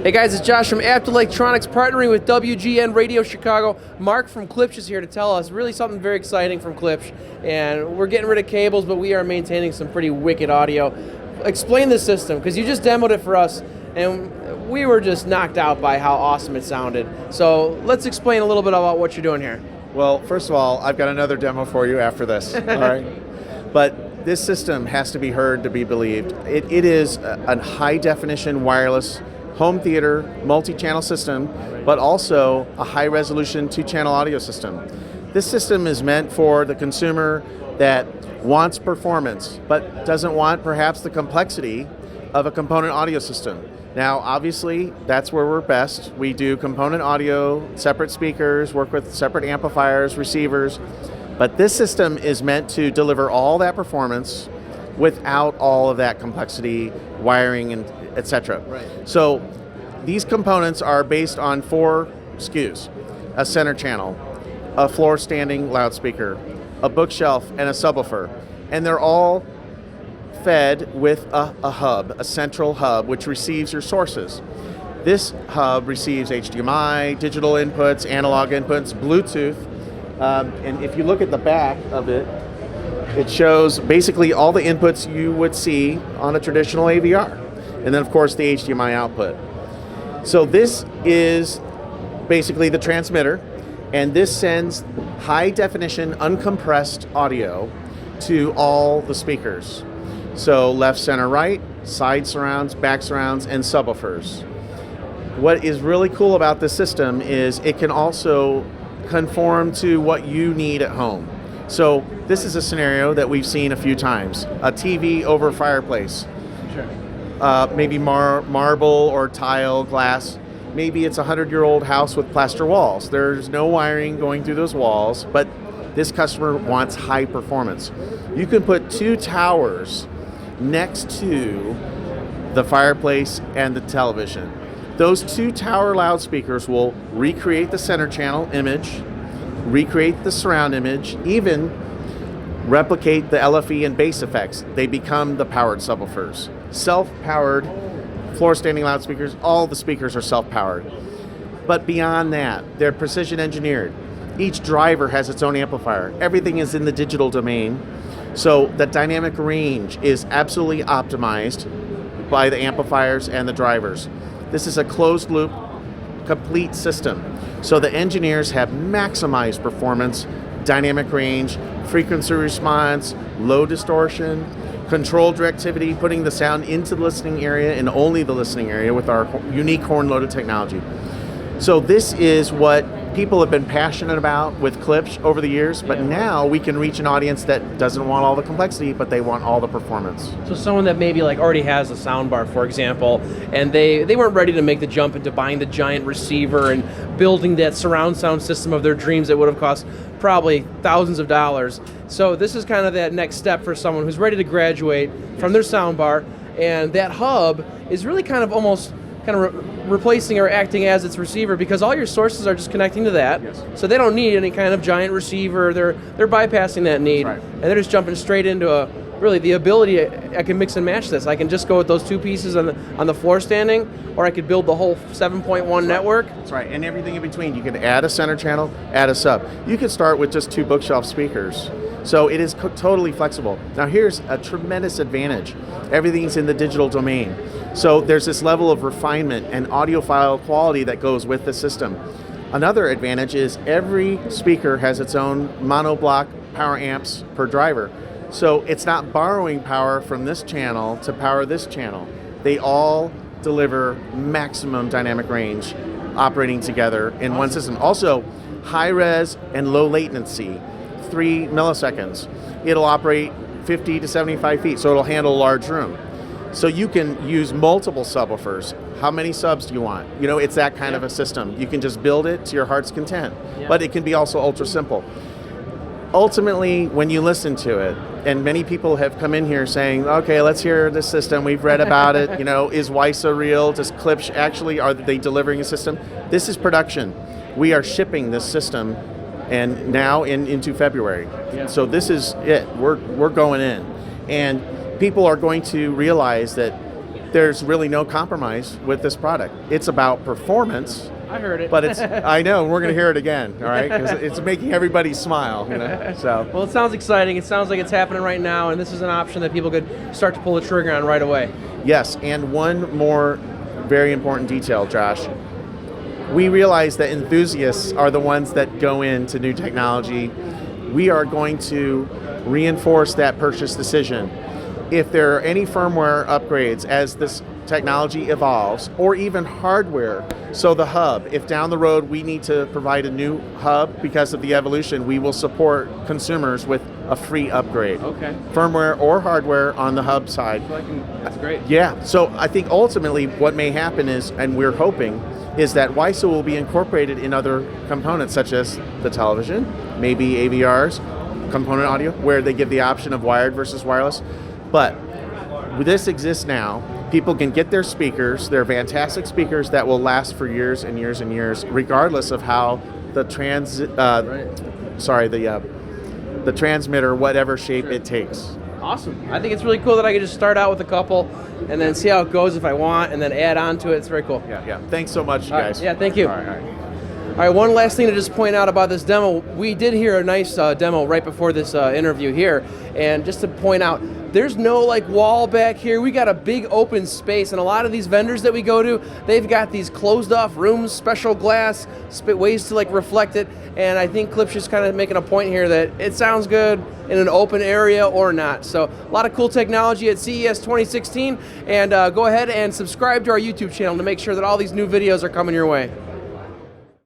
Hey guys, it's Josh from Apt Electronics partnering with WGN Radio Chicago. Mark from Klipsch is here to tell us really something very exciting from Klipsch. And we're getting rid of cables, but we are maintaining some pretty wicked audio. Explain the system, because you just demoed it for us, and we were just knocked out by how awesome it sounded. So let's explain a little bit about what you're doing here. Well, first of all, I've got another demo for you after this, all right? But this system has to be heard to be believed. It is a high-definition wireless home theater multi-channel system, but also a high-resolution two-channel audio system. This system is meant for the consumer that wants performance, but doesn't want perhaps the complexity of a component audio system. Now, obviously, that's where we're best. We do component audio, separate speakers, work with separate amplifiers, receivers, but this system is meant to deliver all that performance without all of that complexity, wiring, and etc. Right. So these components are based on 4 SKUs: a center channel, a floor standing loudspeaker, a bookshelf, and a subwoofer. And they're all fed with a hub, a central hub, which receives your sources. This hub receives HDMI, digital inputs, analog inputs, Bluetooth, and if you look at the back of it, it shows basically all the inputs you would see on a traditional AVR. And then, of course, the HDMI output. So this is basically the transmitter, and this sends high-definition, uncompressed audio to all the speakers. So left, center, right, side surrounds, back surrounds, and subwoofers. What is really cool about this system is it can also conform to what you need at home. So this is a scenario that we've seen a few times. A TV over a fireplace. Sure. Maybe marble or tile, glass. Maybe it's a 100-year-old house with plaster walls. There's no wiring going through those walls, but this customer wants high performance. You can put 2 towers next to the fireplace and the television. Those 2 tower loudspeakers will recreate the center channel image, recreate the surround image, even replicate the LFE and bass effects. They become the powered subwoofers. Self-powered floor standing loudspeakers, all the speakers are self-powered. But beyond that, they're precision engineered. Each driver has its own amplifier. Everything is in the digital domain. So the dynamic range is absolutely optimized by the amplifiers and the drivers. This is a closed loop, complete system. So the engineers have maximized performance, dynamic range, frequency response, low distortion, control directivity, putting the sound into the listening area and only the listening area with our unique horn-loaded technology. So this is what people have been passionate about with Klipsch over the years, but now we can reach an audience that doesn't want all the complexity, but they want all the performance. So someone that maybe like already has a soundbar, for example, and they weren't ready to make the jump into buying the giant receiver and building that surround sound system of their dreams that would have cost probably thousands of dollars. So this is kind of that next step for someone who's ready to graduate from their soundbar, and that hub is really kind of almost replacing or acting as its receiver, because all your sources are just connecting to that. Yes. So they don't need any kind of giant receiver. They're bypassing that need. That's right. And they're just jumping straight into really the ability. I can mix and match this. I can just go with those 2 pieces on the floor standing, or I could build the whole 7.1 network. That's right, and everything in between. You can add a center channel, add a sub. You could start with just 2 bookshelf speakers. So it is totally flexible. Now here's a tremendous advantage. Everything's in the digital domain. So there's this level of refinement and audiophile quality that goes with the system. Another advantage is every speaker has its own monoblock power amps per driver. So it's not borrowing power from this channel to power this channel. They all deliver maximum dynamic range operating together in one system. Also, high res and low latency, 3 milliseconds. It'll operate 50 to 75 feet, so it'll handle a large room. So you can use multiple subwoofers. How many subs do you want? You know, it's that kind of a system. You can just build it to your heart's content. But it can be also ultra simple. Ultimately, when you listen to it, and many people have come in here saying, okay, let's hear this system, we've read about it, you know, is WISA real? Does Klipsch actually, are they delivering a system? This is production. We are shipping this system, and now into February. Yeah. So this is it, we're going in. And people are going to realize that there's really no compromise with this product. It's about performance. I heard it. But I know, we're going to hear it again, all right? Because it's making everybody smile, you know? So. Well, it sounds exciting. It sounds like it's happening right now, and this is an option that people could start to pull the trigger on right away. Yes, and one more very important detail, Josh. We realize that enthusiasts are the ones that go into new technology. We are going to reinforce that purchase decision. If there are any firmware upgrades as this technology evolves, or even hardware, so the hub, if down the road we need to provide a new hub because of the evolution, we will support consumers with a free upgrade. Okay. Firmware or hardware on the hub side. That's great. Yeah, so I think ultimately what may happen is, and we're hoping, is that WISO will be incorporated in other components such as the television, maybe AVRs, component audio, where they give the option of wired versus wireless. But this exists now. People can get their speakers. They're fantastic speakers that will last for years and years and years, regardless of how the the transmitter, whatever shape it takes. Awesome. I think it's really cool that I could just start out with a couple and then see how it goes if I want, and then add on to it. It's very cool. Yeah. Thanks so much, you guys. Yeah, thank you. All right. All right, one last thing to just point out about this demo. We did hear a nice demo right before this interview here, and just to point out, there's no like wall back here. We got a big open space, and a lot of these vendors that we go to, they've got these closed off rooms, special glass, ways to like reflect it, and I think Klipsch is kind of making a point here that it sounds good in an open area or not. So a lot of cool technology at CES 2016, and go ahead and subscribe to our YouTube channel to make sure that all these new videos are coming your way.